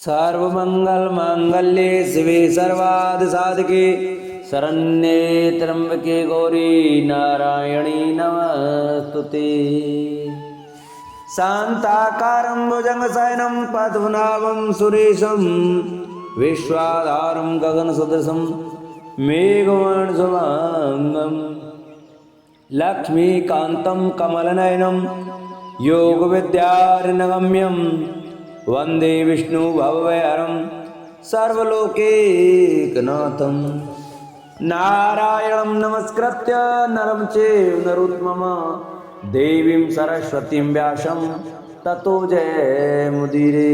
सर्वमंगल मांगल्ये शिवे सर्वार्थ साधके शरण्ये त्र्यंबके गौरी नारायणी नमस्तुते। शांताकारं भुजगशयनं पद्मनाभं सुरेशं विश्वाधारं गगनसदृशं मेघवर्णशुभांगं लक्ष्मीकान्तं कमलनयनं योगविद्यार्णगम्यं वंदे विष्णु भवभयहरं सर्वलोकैकनाथं। नारायणं नमस्कृत्य नरं चैव नरोत्तमं देवीं सरस्वतीं व्यासं ततो जयमुदीरये।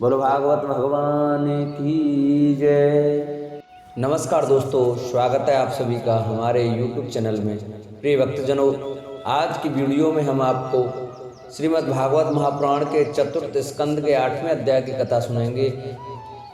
बोलो भागवत भगवान की जय। नमस्कार दोस्तों, स्वागत है आप सभी का हमारे YouTube चैनल में। प्रिय भक्तजनों, आज की वीडियो में हम आपको श्रीमद् भागवत महापुराण के चतुर्थ स्कंद के 8वें अध्याय की कथा सुनाएंगे।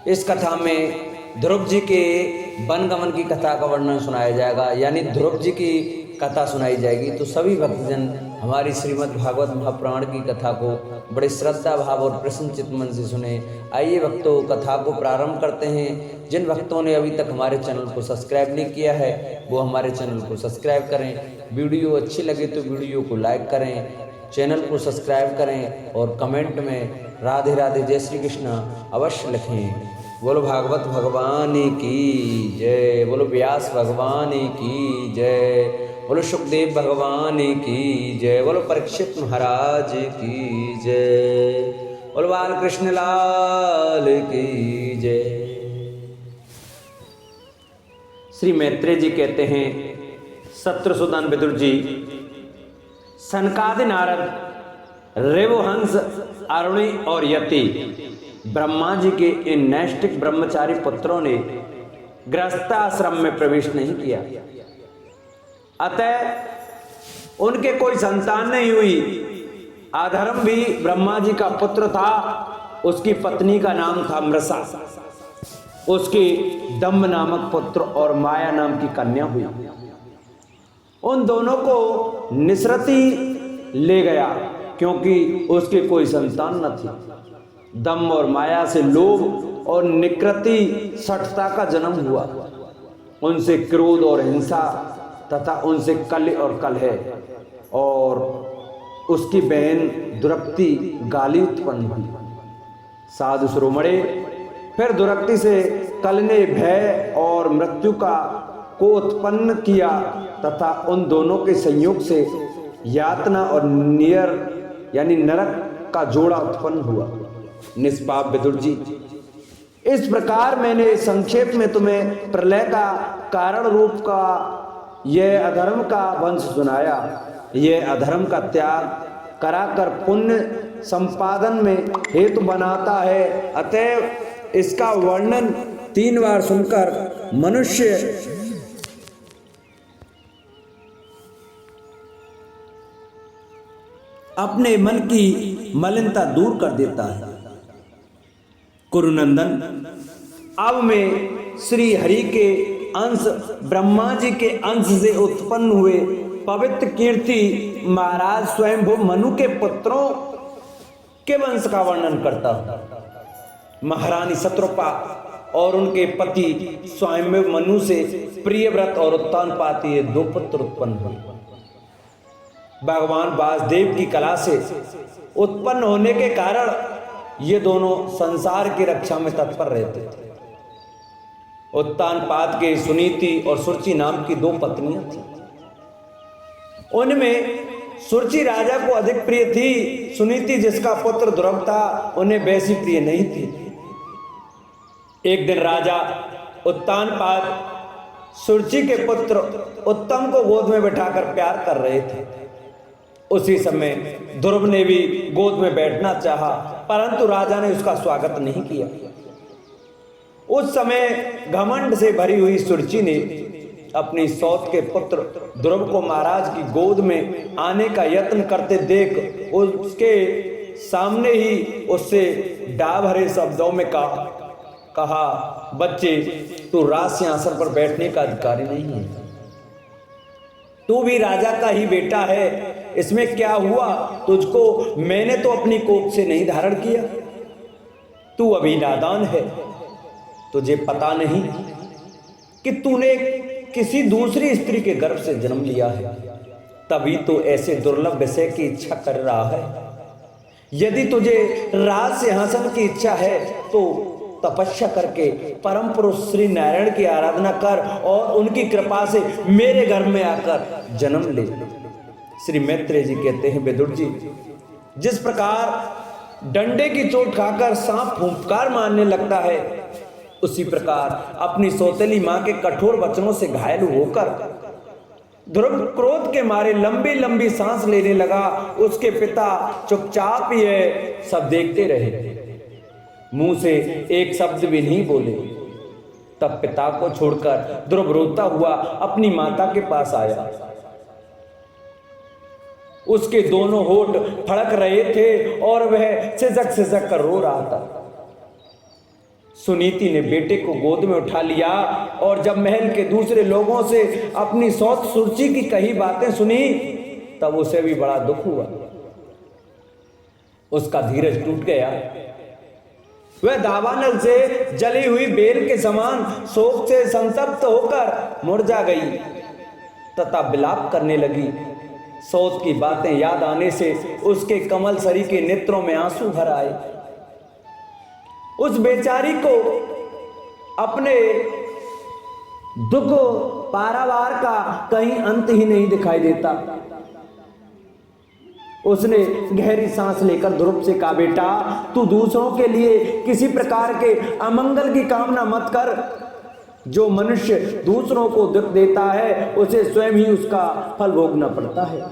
इस कथा में ध्रुव जी के वनगमन की कथा का वर्णन सुनाया जाएगा, यानी ध्रुव जी की कथा सुनाई जाएगी। तो सभी भक्तजन हमारी श्रीमद् भागवत महापुराण की कथा को बड़े श्रद्धा भाव और प्रसन्नचित्त मन से सुने। आइए भक्तों, कथा को प्रारंभ करते हैं। जिन भक्तों ने अभी तक हमारे चैनल को सब्सक्राइब नहीं किया है वो हमारे चैनल को सब्सक्राइब करें। वीडियो अच्छी लगे तो वीडियो को लाइक करें, चैनल को सब्सक्राइब करें और कमेंट में राधे राधे जय श्री कृष्ण अवश्य लिखें। बोलो भागवत भगवान की जय, बोलो व्यास भगवान की जय, बोलो सुखदेव भगवान की जय, बोलो परीक्षित महाराज की जय, बोलो बाल कृष्ण लाल की जय। श्री मैत्रेय जी कहते हैं, शत्रुसूदन विदुर जी, सनकादि नारद, रेवहंस, अरुणी और यति ब्रह्मा जी के इन नैष्ठिक ब्रह्मचारी पुत्रों ने गृहस्थाश्रम में प्रवेश नहीं किया, अतः उनके कोई संतान नहीं हुई। अधर्म भी ब्रह्मा जी का पुत्र था, उसकी पत्नी का नाम था मृषा, उसकी दम्भ नामक पुत्र और माया नाम की कन्या हुई। उन दोनों को निसृति ले गया क्योंकि उसके कोई संतान न थी। दम्भ और माया से लोभ और निकृति सठता का जन्म हुआ। उनसे क्रोध और हिंसा तथा उनसे कलह और कलह और उसकी बहन दुरक्ति गाली उत्पन्न हुई। साधु शिरोमणि फिर दुरक्ति से कल ने भय और मृत्यु को उत्पन्न किया तथा उन दोनों के संयोग से यातना और नियर यानी नरक का जोड़ा उत्पन्न हुआ। निष्पाप विदुर जी, इस प्रकार मैंने संक्षेप में तुम्हें प्रलय का कारण रूप का यह अधर्म का वंश सुनाया। यह अधर्म का त्याग कराकर पुण्य संपादन में हेतु बनाता है, अतएव इसका वर्णन 3 बार सुनकर मनुष्य अपने मन की मलिनता दूर कर देता है। कुरुनंदन, अब मैं श्री हरि के अंश ब्रह्मा जी के अंश से उत्पन्न हुए पवित्र कीर्ति महाराज स्वयंभू मनु के पुत्रों के वंश का वर्णन करता हूं। महारानी शत्रुपा और उनके पति स्वयंभू मनु से प्रियव्रत और उत्तानपाद ये 2 पुत्र उत्पन्न हुए। भगवान वासुदेव की कला से उत्पन्न होने के कारण ये दोनों संसार की रक्षा में तत्पर रहते थे। उत्तानपाद के सुनीति और सुरुचि नाम की 2 पत्नियां थी। उनमें सुरुचि राजा को अधिक प्रिय थी। सुनीति, जिसका पुत्र ध्रुव था, उन्हें वैसी प्रिय नहीं थी। एक दिन राजा उत्तानपाद सुरुचि के पुत्र उत्तम को गोद में बैठाकर प्यार कर रहे थे। उसी समय ध्रुव ने भी गोद में बैठना चाहा, परंतु राजा ने उसका स्वागत नहीं किया। उस समय घमंड से भरी हुई सुरुचि ने अपनी सौत के पुत्र ध्रुव को महाराज की गोद में आने का यत्न करते देख उसके सामने ही उससे डाह भरे शब्दों में कहा, बच्चे, तू राज सिंहासन पर बैठने का अधिकारी नहीं है। तू भी राजा का ही बेटा है, इसमें क्या हुआ? तुझको मैंने तो अपनी कोख से नहीं धारण किया। तू अभी नादान है, तुझे पता नहीं कि तूने किसी दूसरी स्त्री के गर्भ से जन्म लिया है, तभी तो ऐसे दुर्लभ विषय की इच्छा कर रहा है। यदि तुझे राज सिंहासन की इच्छा है तो तपस्या करके परम पुरुष श्री नारायण की आराधना कर और उनकी कृपा से मेरे घर में आकर जन्म ले। श्री मैत्रेय जी कहते हैं, विदुर जी, जिस प्रकार डंडे की चोट खाकर सांप फुंफकार मारने लगता है, उसी प्रकार अपनी सौतेली मां के कठोर वचनों से घायल होकर ध्रुव क्रोध के मारे लंबी लंबी सांस लेने लगा। उसके पिता चुपचाप ही है सब देखते रहे, मुंह से एक शब्द भी नहीं बोले। तब पिता को छोड़कर ध्रुव रोता हुआ अपनी माता के पास आया। उसके दोनों होठ फड़क रहे थे और वह सिसक सिसक कर रो रहा था। सुनीति ने बेटे को गोद में उठा लिया और जब महल के दूसरे लोगों से अपनी सौत सुरुचि की कही बातें सुनी, तब उसे भी बड़ा दुख हुआ। उसका धीरज टूट गया। वह दावानल से जली हुई बेल के समान शोक से संतप्त होकर मुरझा गई तथा विलाप करने लगी। सौत की बातें याद आने से उसके कमल सरी के नेत्रों में आंसू भर आए। उस बेचारी को अपने दुख पारावार का कहीं अंत ही नहीं दिखाई देता। उसने गहरी सांस लेकर ध्रुव से कहा, बेटा, तू दूसरों के लिए किसी प्रकार के अमंगल की कामना मत कर। जो मनुष्य दूसरों को दुख देता है उसे स्वयं ही उसका फल भोगना पड़ता है।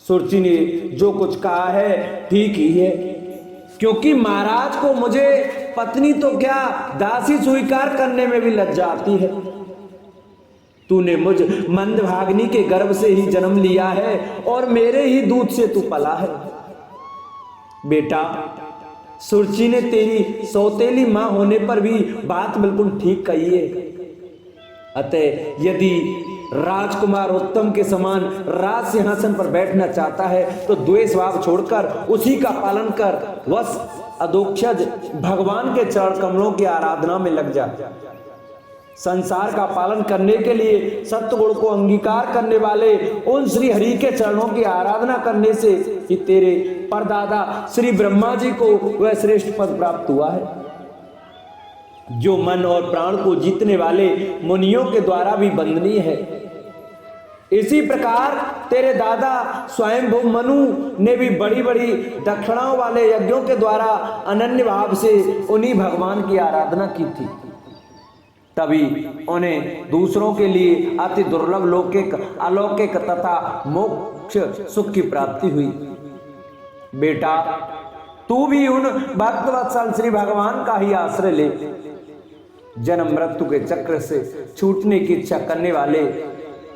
सुरुचि ने जो कुछ कहा है ठीक ही है, क्योंकि महाराज को मुझे पत्नी तो क्या दासी स्वीकार करने में भी लज्जा आती है। तूने मुझ मंदभागिनी के गर्भ से ही जन्म लिया है और मेरे ही दूध से तू पला है। बेटा, सुरुचि ने तेरी सौतेली मां होने पर भी बात बिल्कुल ठीक कही है। अतः यदि राजकुमार उत्तम के समान राज सिंहासन पर बैठना चाहता है तो द्वेष भाव छोड़कर उसी का पालन कर वश अधोक्षज भगवान के चरण कमलों की आराधना में लग जा। संसार का पालन करने के लिए सत्वगुण को अंगीकार करने वाले उन श्री हरि के चरणों की आराधना करने से ही तेरे परदादा श्री ब्रह्मा जी को वह श्रेष्ठ पद प्राप्त हुआ है, जो मन और प्राण को जीतने वाले मुनियों के द्वारा भी वंदनीय है। इसी प्रकार तेरे दादा स्वयंभू मनु ने भी बड़ी बड़ी दक्षिणाओं वाले यज्ञों के द्वारा अनन्य भाव से उन्हीं भगवान की आराधना की थी, तभी उन्हें दूसरों के लिए अति दुर्लभ लौकिक अलौकिक तथा मोक्ष सुख की प्राप्ति हुई। बेटा, तू भी उन भक्तवत्सल श्री भगवान का ही आश्रय ले। जन्म मृत्यु के चक्र से छूटने की इच्छा करने वाले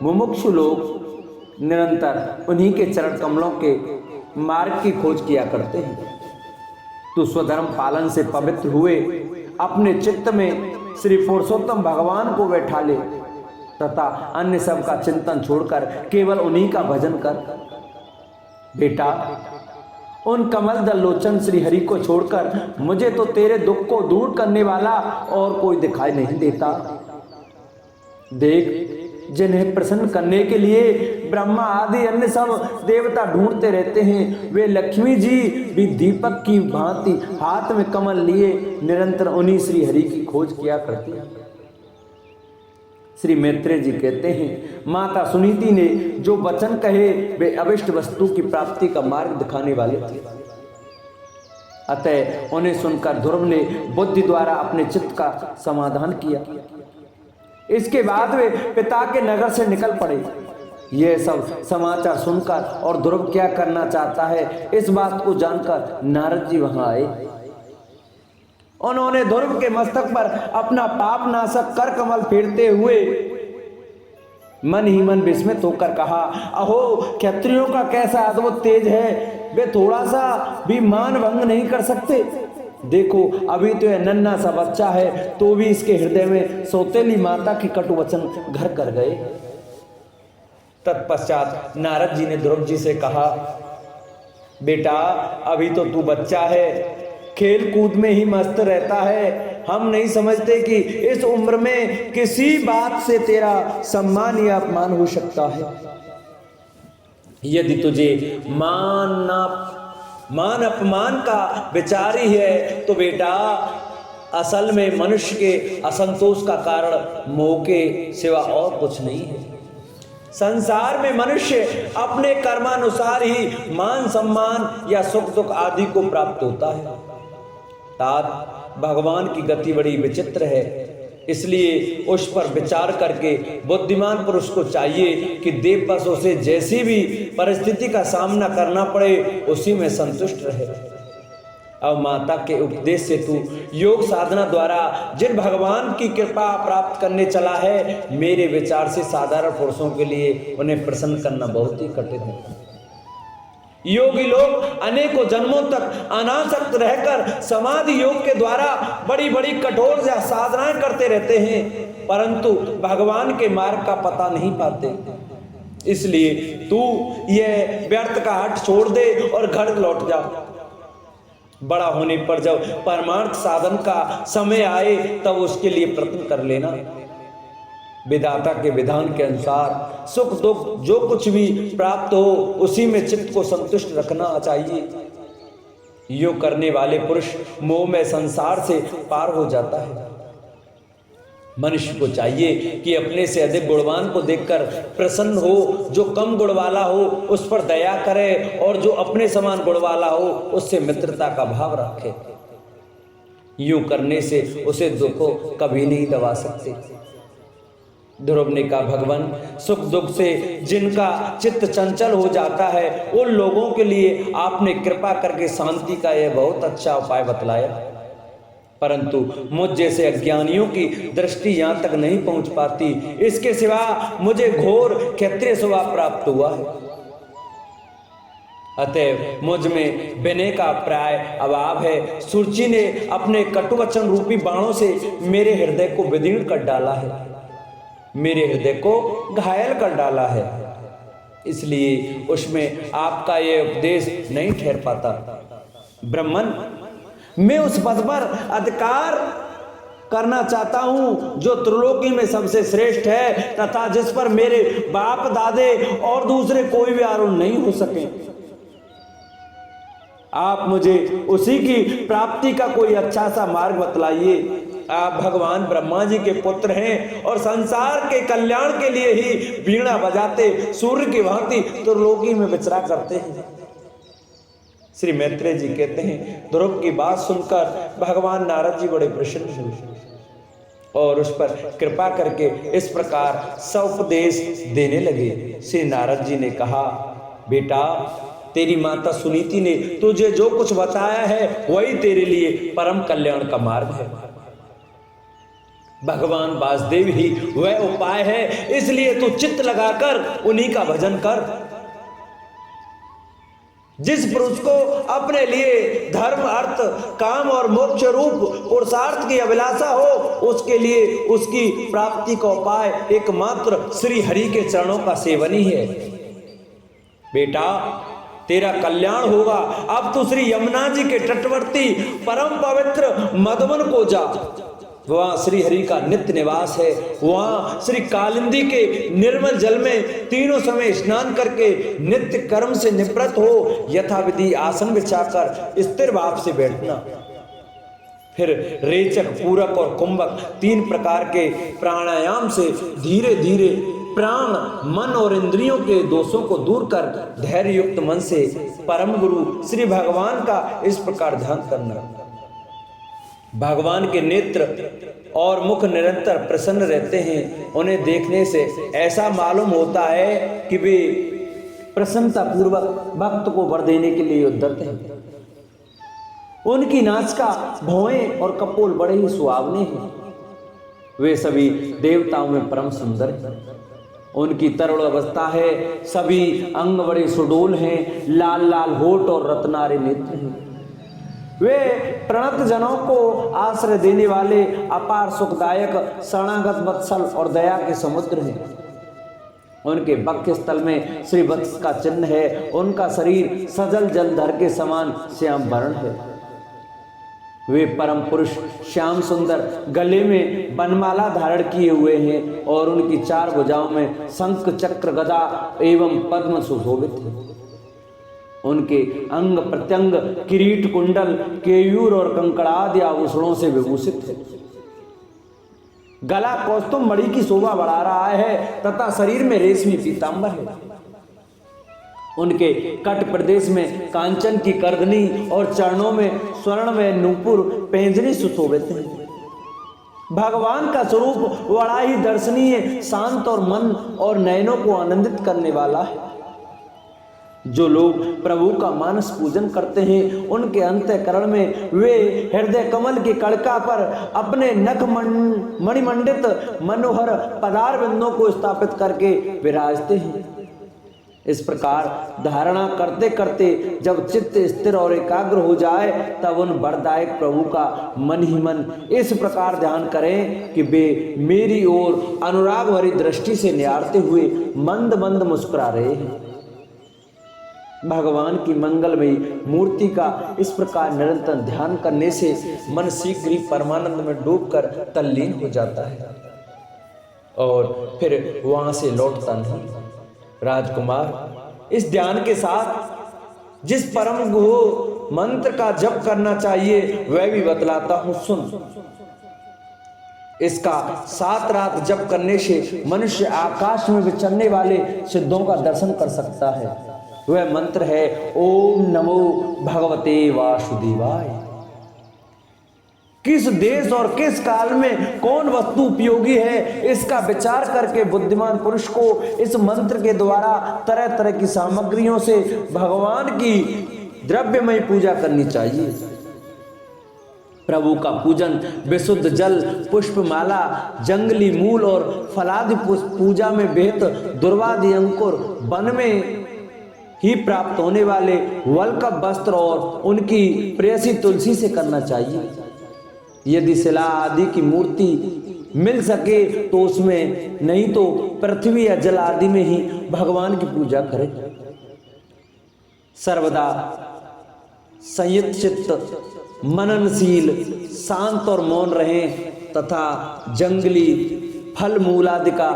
मुमुक्षु लोग निरंतर उन्हीं के चरण कमलों के मार्ग की खोज किया करते हैं। तू स्वधर्म पालन से पवित्र हुए अपने चित्त में श्री पुरुषोत्तम भगवान को बैठा ले तथा अन्य सब का चिंतन छोड़कर केवल उन्हीं का भजन कर। बेटा, उन कमल दल लोचन श्री हरि को छोड़कर मुझे तो तेरे दुख को दूर करने वाला और कोई दिखाई नहीं देता। देख, जिन्हें प्रसन्न करने के लिए ब्रह्मा आदि अन्य सब देवता ढूंढते रहते हैं, वे लक्ष्मी जी भी दीपक की भांति हाथ में कमल लिए निरंतर उन्हीं श्री हरि की खोज किया करती हैं। श्री मैत्रेय जी कहते हैं, माता सुनीति ने जो वचन कहे वे अविष्ट वस्तु की प्राप्ति का मार्ग दिखाने वाले थे। अतः उन्हें सुनकर ध्रुव ने बुद्धि द्वारा अपने चित्त का समाधान किया। इसके बाद वे पिता के नगर से निकल पड़े। यह सब समाचार सुनकर और ध्रुव क्या करना चाहता है इस बात को जानकर नारद जी वहां आए। उन्होंने ध्रुव के मस्तक पर अपना पाप नाशक कर कमल फेरते हुए मन ही मन विस्मित होकर कहा, अहो, क्षत्रियों का कैसा अद्भुत तेज है, वे थोड़ा सा भी मान भंग नहीं कर सकते। देखो, अभी तो यह नन्हा सा बच्चा है तो भी इसके हृदय में सौतेली माता की कटु वचन घर कर गए। तत्पश्चात नारद जी ने ध्रुव जी से कहा, बेटा, अभी तो तू बच्चा है, खेल कूद में ही मस्त रहता है। हम नहीं समझते कि इस उम्र में किसी बात से तेरा सम्मान या अपमान हो सकता है। यदि तुझे मान अपमान का विचार ही है तो बेटा असल में मनुष्य के असंतोष का कारण मोह के सिवा और कुछ नहीं है। संसार में मनुष्य अपने कर्मानुसार ही मान सम्मान या सुख दुख आदि को प्राप्त होता है। तात भगवान की गति बड़ी विचित्र है, इसलिए उस पर विचार करके बुद्धिमान पुरुष को चाहिए कि देव बस उसे जैसी भी परिस्थिति का सामना करना पड़े उसी में संतुष्ट रहे। अब माता के उपदेश से तू योग साधना द्वारा जिन भगवान की कृपा प्राप्त करने चला है, मेरे विचार से साधारण पुरुषों के लिए उन्हें प्रसन्न करना बहुत ही कठिन है। योगी लोग अनेकों जन्मों तक अनासक्त रहकर समाधि योग के द्वारा बड़ी बड़ी कठोर साधनाएं करते रहते हैं, परंतु भगवान के मार्ग का पता नहीं पाते। इसलिए तू यह व्यर्थ का हट छोड़ दे और घर लौट जा। बड़ा होने पर जब परमार्थ साधन का समय आए तब उसके लिए प्रयत्न कर लेना। विधाता के विधान के अनुसार सुख दुख जो कुछ भी प्राप्त हो उसी में चित्त को संतुष्ट रखना चाहिए। योग करने वाले पुरुष मोह में संसार से पार हो जाता है। मनुष्य को चाहिए कि अपने से अधिक गुणवान को देखकर प्रसन्न हो, जो कम गुण वाला हो उस पर दया करे और जो अपने समान गुण वाला हो उससे मित्रता का भाव रखे। यूं करने से उसे दुखों कभी नहीं दबा सकते। ध्रुव ने कहा, भगवान सुख दुख से जिनका चित्त चंचल हो जाता है उन लोगों के लिए आपने कृपा करके शांति का यह बहुत अच्छा उपाय बतलाया, परंतु मुझ जैसे अज्ञानियों की दृष्टि यहाँ तक नहीं पहुंच पाती। इसके सिवा मुझे घोर क्षत्रिय स्वभाव प्राप्त हुआ है, अतएव मुझ में विनय का प्राय अभाव है। सुरुचि ने अपने कटुवचन रूपी बाणों से मेरे हृदय को विदीर्ण कर डाला है, मेरे हृदय को घायल कर डाला है, इसलिए उसमें आपका यह उपदेश नहीं ठहर पाता। ब्राह्मण, मैं उस पद पर अधिकार करना चाहता हूं जो त्रिलोकी में सबसे श्रेष्ठ है तथा जिस पर मेरे बाप दादे और दूसरे कोई भी आरोहण नहीं हो सके। आप मुझे उसी की प्राप्ति का कोई अच्छा सा मार्ग बतलाइए। आप भगवान ब्रह्मा जी के पुत्र हैं और संसार के कल्याण के लिए ही वीणा बजाते सूर्य की भांति त्रिलोकी में विचरा करते हैं। श्री मैत्रेय जी कहते हैं, ध्रुव की बात सुनकर भगवान नारद जी बड़े प्रसन्न हुए और उस पर कृपा करके इस प्रकार सौपदेश देने लगे। श्री नारद जी ने कहा, बेटा तेरी माता सुनीति ने तुझे जो कुछ बताया है वही तेरे लिए परम कल्याण का मार्ग है। भगवान वासुदेव ही वह उपाय है, इसलिए तू चित्त लगाकर उन्हीं का भजन कर। जिस पुरुष को अपने लिए धर्म अर्थ काम और मोक्ष रूप पुरुषार्थ की अभिलाषा हो उसके लिए उसकी प्राप्ति का उपाय एकमात्र श्री हरि के चरणों का सेवन ही है। बेटा तेरा कल्याण होगा। अब तू श्री यमुना जी के तटवर्ती परम पवित्र मधुवन को जा, वहां श्री हरि का नित्य निवास है। वहां श्री कालिंदी के निर्मल जल में तीनों समय स्नान करके नित्य कर्म से निवृत्त हो यथाविधि आसन बिछाकर स्थिर भाव से बैठना। फिर रेचक, पूरक और कुंभक तीन प्रकार के प्राणायाम से धीरे धीरे प्राण मन और इंद्रियों के दोषों को दूर कर धैर्य युक्त मन से परम गुरु श्री भगवान का इस प्रकार ध्यान करना। भगवान के नेत्र और मुख निरंतर प्रसन्न रहते हैं। उन्हें देखने से ऐसा मालूम होता है कि वे प्रसन्नता पूर्वक भक्त को वर देने के लिए उद्यत हैं। उनकी नासिका, भौहें और कपोल बड़े ही सुहावने हैं। वे सभी देवताओं में परम सुंदर हैं। उनकी तरुण अवस्था है, सभी अंग बड़े सुडोल हैं। लाल लाल होठ और रत्नारे नेत्र हैं। वे प्रणत जनों को आश्रय देने वाले अपार सुखदायक शरणागत वत्सल और दया के समुद्र हैं। उनके वक्ष स्थल में श्री वत्स का चिन्ह है। उनका शरीर सजल जलधर के समान श्याम वर्ण है। वे परम पुरुष श्याम सुंदर गले में बनमाला धारण किए हुए हैं और उनकी 4 भुजाओं में शंख चक्र गदा एवं पद्म सुशोभित है। उनके अंग प्रत्यंग किरीट कुंडल केयूर और कंकड़ादि आभूषणों से विभूषित है। गला कौस्तुभ मणि की शोभा बढ़ा रहा है तथा शरीर में रेशमी पीतांबर है। उनके कट प्रदेश में कांचन की करदनी और चरणों में स्वर्ण में नूपुर पैंजनी सुशोभित है। भगवान का स्वरूप बड़ा ही दर्शनीय, शांत और मन और नयनों को आनंदित करने वाला है। जो लोग प्रभु का मानस पूजन करते हैं उनके अंतःकरण में वे हृदय कमल की कड़का पर अपने नख मणिमंडित मनोहर पदार बिंदुओं को स्थापित करके विराजते हैं। इस प्रकार धारणा करते करते जब चित्त स्थिर और एकाग्र हो जाए तब उन वरदायक प्रभु का मन ही मन इस प्रकार ध्यान करें कि वे मेरी ओर अनुराग भरी दृष्टि से निहारते हुए मंद मंद मुस्कुरा रहे हैं। भगवान की मंगलमयी मूर्ति का इस प्रकार निरंतर ध्यान करने से मन शीघ्र ही परमानंद में डूबकर तल्लीन हो जाता है और फिर वहां से लौटता नहीं। राजकुमार, इस ध्यान के साथ जिस परम गुह मंत्र का जप करना चाहिए वह भी बतलाता हूं, सुन। इसका 7 रात जप करने से मनुष्य आकाश में विचरने वाले सिद्धों का दर्शन कर सकता है। वह मंत्र है ओम नमो भगवते वासुदेवाय। किस देश और किस काल में कौन वस्तु उपयोगी है इसका विचार करके बुद्धिमान पुरुष को इस मंत्र के द्वारा तरह तरह की सामग्रियों से भगवान की द्रव्यमय पूजा करनी चाहिए। प्रभु का पूजन विशुद्ध जल, पुष्पमाला, जंगली मूल और फलादि पूजा में बेहद दुर्वादि अंकुर, वन में ही प्राप्त होने वाले वल्कव वस्त्र और उनकी प्रेयसी तुलसी से करना चाहिए। यदि शिला आदि की मूर्ति मिल सके तो उसमें, नहीं तो पृथ्वी या जल आदि में ही भगवान की पूजा करें। सर्वदा संयत चित्त, मननशील, शांत और मौन रहें तथा जंगली फल मूल आदि का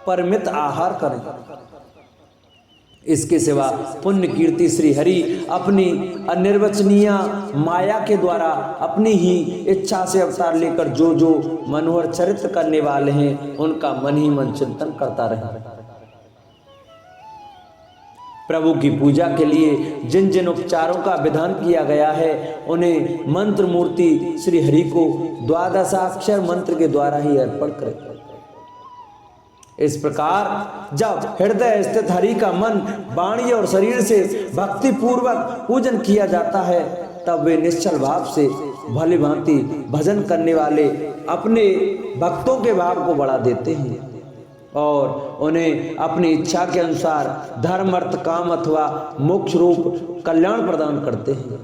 परिमित आहार करें। इसके सिवा पुण्य कीर्ति श्री हरि अपनी अनिर्वचनीय माया के द्वारा अपनी ही इच्छा से अवतार लेकर जो जो मनोहर चरित्र करने वाले हैं उनका मन ही मन चिंतन करता रहे। प्रभु की पूजा के लिए जिन जिन उपचारों का विधान किया गया है उन्हें मंत्र मूर्ति श्री हरि को 12 मंत्र के द्वारा ही अर्पण करें। इस प्रकार जब हृदय स्थित हरि का मन, वाणी और शरीर से भक्ति पूर्वक पूजन किया जाता है तब वे निश्चल भाव से भली भांति भजन करने वाले अपने भक्तों के भाव को बढ़ा देते हैं और उन्हें अपनी इच्छा के अनुसार धर्म, अर्थ, काम अथवा मोक्ष रूप कल्याण प्रदान करते हैं।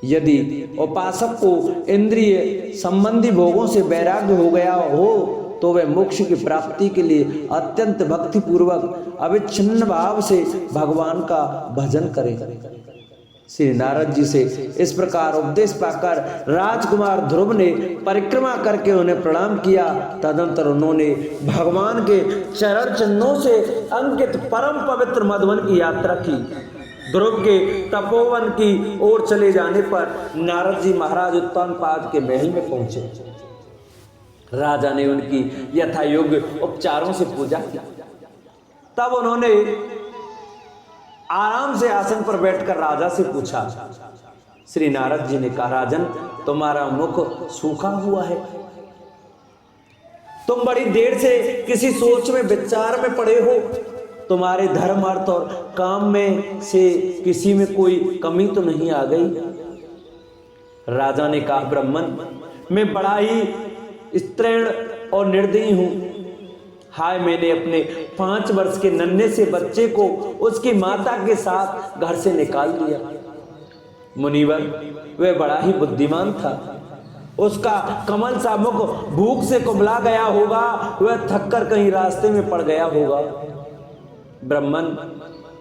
यदि उपासक को इंद्रिय संबंधी भोगों से वैराग्य हो गया हो तो वह मोक्ष की प्राप्ति के लिए अत्यंत भक्ति पूर्वक अविच्छिन्न भाव से भगवान का भजन करे। श्री नारद जी से इस प्रकार उपदेश पाकर राजकुमार ध्रुव ने परिक्रमा करके उन्हें प्रणाम किया। तदंतर उन्होंने भगवान के चरण चिन्हों से अंकित परम पवित्र मधुवन की यात्रा की। ध्रुव के तपोवन की ओर चले जाने पर नारद जी महाराज उत्तानपाद के महल में पहुंचे। राजा ने उनकी यथा योग्य उपचारों से पूजा की। तब उन्होंने आराम से आसन पर बैठकर राजा से पूछा। श्री नारद जी ने कहा, राजन, तुम्हारा मुख सूखा हुआ है। तुम बड़ी देर से किसी सोच में, विचार में पड़े हो। तुम्हारे धर्म, अर्थ और काम में से किसी में कोई कमी तो नहीं आ गई? राजा ने कहा, ब्राह्मण, मैं बड़ा ही स्त्रीण और निर्दयी हूं। हाय, मैंने अपने 5 वर्ष के नन्हे से बच्चे को उसकी माता के साथ घर से निकाल दिया। मुनिवर, वह बड़ा ही बुद्धिमान था। उसका कमल सा मुख भूख से कुबला गया होगा, वह थककर कहीं रास्ते में पड़ गया होगा। ब्राह्मण,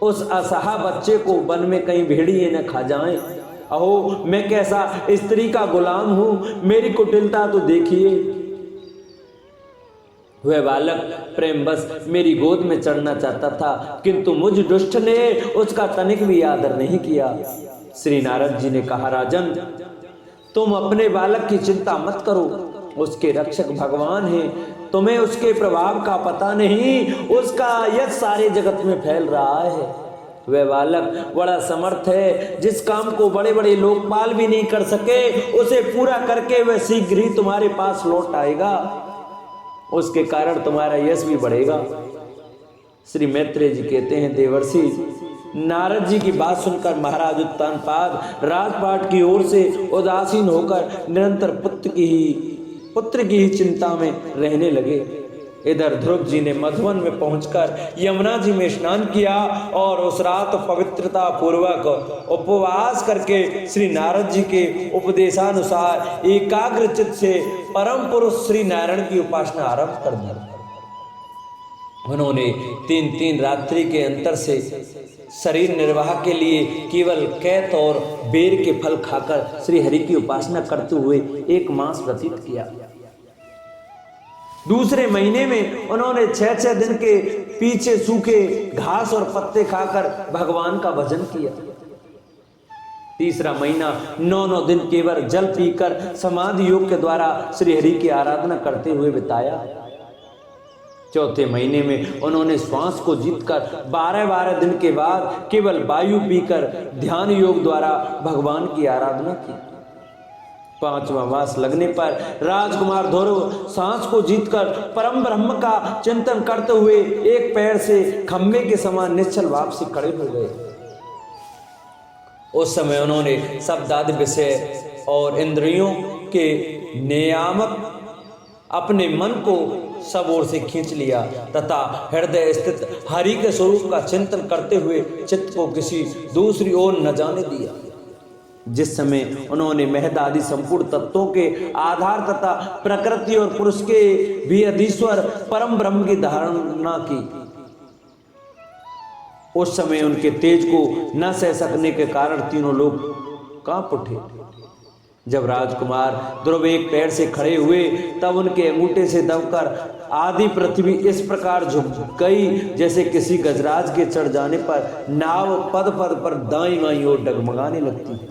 उस असहा बच्चे को वन में कहीं भेड़िए न खा जाएं अहो मैं कैसा स्त्री का गुलाम हूं, मेरी कुटिलता तो देखिए। वह बालक प्रेम बस मेरी गोद में चढ़ना चाहता था, किंतु मुझ दुष्ट ने उसका तनिक भी आदर नहीं किया। श्री नारद जी ने कहा, राजन तुम अपने बालक की चिंता मत करो, उसके रक्षक भगवान हैं, तुम्हें उसके प्रभाव का पता नहीं, उसका यश सारे जगत में फैल रहा है। वह बालक बड़ा समर्थ है, जिस काम को बड़े बड़े लोकपाल भी नहीं कर सके, उसे पूरा करके वह शीघ्र ही तुम्हारे पास लौट आएगा, उसके कारण तुम्हारा यश भी बढ़ेगा। श्री मैत्रेय जी कहते हैं, देवर्षि नारद जी की बात सुनकर महाराज उत्तानपाद राजपाट की ओर से उदासीन होकर निरंतर पुत्र की ही चिंता में रहने लगे। इधर ध्रुव जी ने मधुवन में पहुंचकर यमुना जी में स्नान किया और उस रात पवित्रता पूर्वक उपवास करके श्री नारद जी के उपदेशानुसार एकाग्र चित्त से परम पुरुष श्री नारायण की उपासना आरंभ कर दी। उन्होंने 3 रात्रि के अंतर से शरीर निर्वाह के लिए केवल कैत और बेर के फल खाकर श्री हरि की उपासना करते हुए 1 मास व्यतीत किया। दूसरे महीने में उन्होंने 6 दिन के पीछे सूखे घास और पत्ते खाकर भगवान का भजन किया। तीसरा महीना 9 दिन केवल जल पीकर समाधि योग के द्वारा श्री हरि की आराधना करते हुए बिताया। चौथे महीने में उन्होंने श्वास को जीतकर 12 दिन के बाद केवल वायु पीकर ध्यान योग द्वारा भगवान की आराधना की। 5वां मास लगने पर राजकुमार ध्रुव सांस को जीतकर परम ब्रह्म का चिंतन करते हुए एक पैर से खंभे के समान निश्चल भाव से खड़े हो गए। उस समय उन्होंने शब्दादि विषय और इंद्रियों के नियामक अपने मन को सब ओर से खींच लिया तथा हृदय स्थित हरि के स्वरूप का चिंतन करते हुए चित्त को किसी दूसरी ओर न जाने दिया। जिस समय उन्होंने महद आदि संपूर्ण तत्वों के आधार तथा प्रकृति और पुरुष के भी अधीश्वर परम ब्रह्म की धारणा की, उस समय उनके तेज को न सह सकने के कारण तीनों लोग कांप उठे। जब राजकुमार ध्रुव एक पैर से खड़े हुए तब उनके अंगूठे से दबकर आदि पृथ्वी इस प्रकार झुक गई जैसे किसी गजराज के चढ़ जाने पर नाव पद पर दाईं बाईं ओर डगमगाने लगती।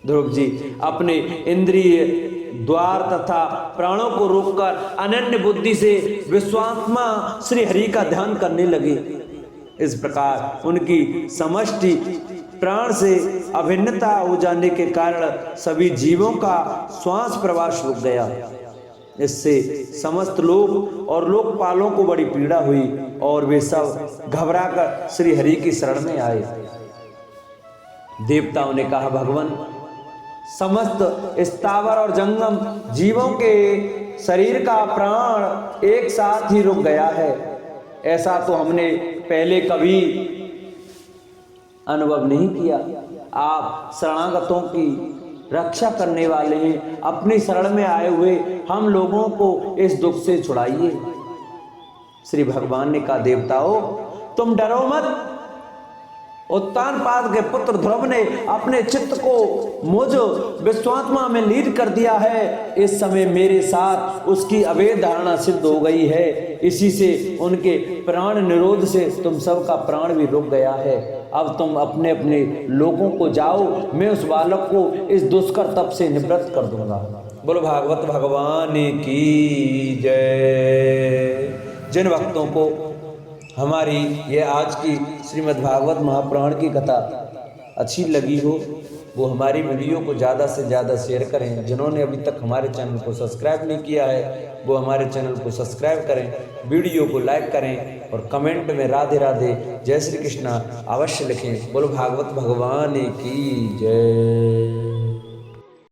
ध्रुव जी अपने इंद्रिय द्वार तथा प्राणों को रोककर अनन्य बुद्धि से विश्वात्मा श्री हरि का ध्यान करने लगे। इस प्रकार उनकी समष्टि प्राण से अभिन्नता हो जाने के कारण सभी जीवों का श्वास प्रवास रुक गया। इससे समस्त लोग और लोकपालों को बड़ी पीड़ा हुई और वे सब घबराकर श्री हरि की शरण में आए। देवताओं ने कहा, भगवान समस्त स्थावर और जंगम जीवों के शरीर का प्राण एक साथ ही रुक गया है, ऐसा तो हमने पहले कभी अनुभव नहीं किया। आप शरणागतों की रक्षा करने वाले हैं, अपनी शरण में आए हुए हम लोगों को इस दुख से छुड़ाइए। श्री भगवान ने कहा, देवताओं तुम डरो मत। उत्तानपाद के पुत्र ध्रुव ने अपने चित्त को मुझ विश्वात्मा में लीन कर दिया है। इस समय मेरे साथ उसकी अवैध धारणा सिद्ध हो गई है। इसी से उनके प्राण निरोध से तुम सबका प्राण भी रुक गया है। अब तुम अपने अपने लोगों को जाओ, मैं उस बालक को इस दुष्कर तप से निवृत्त कर दूंगा। बोलो भागवत भगवान की जय। जिन भक्तों को हमारी यह आज की श्रीमद् भागवत महापुराण की कथा अच्छी लगी हो वो हमारी वीडियो को ज़्यादा से ज़्यादा शेयर करें। जिन्होंने अभी तक हमारे चैनल को सब्सक्राइब नहीं किया है वो हमारे चैनल को सब्सक्राइब करें, वीडियो को लाइक करें और कमेंट में राधे राधे जय श्री कृष्णा अवश्य लिखें। बोलो भागवत भगवान की जय।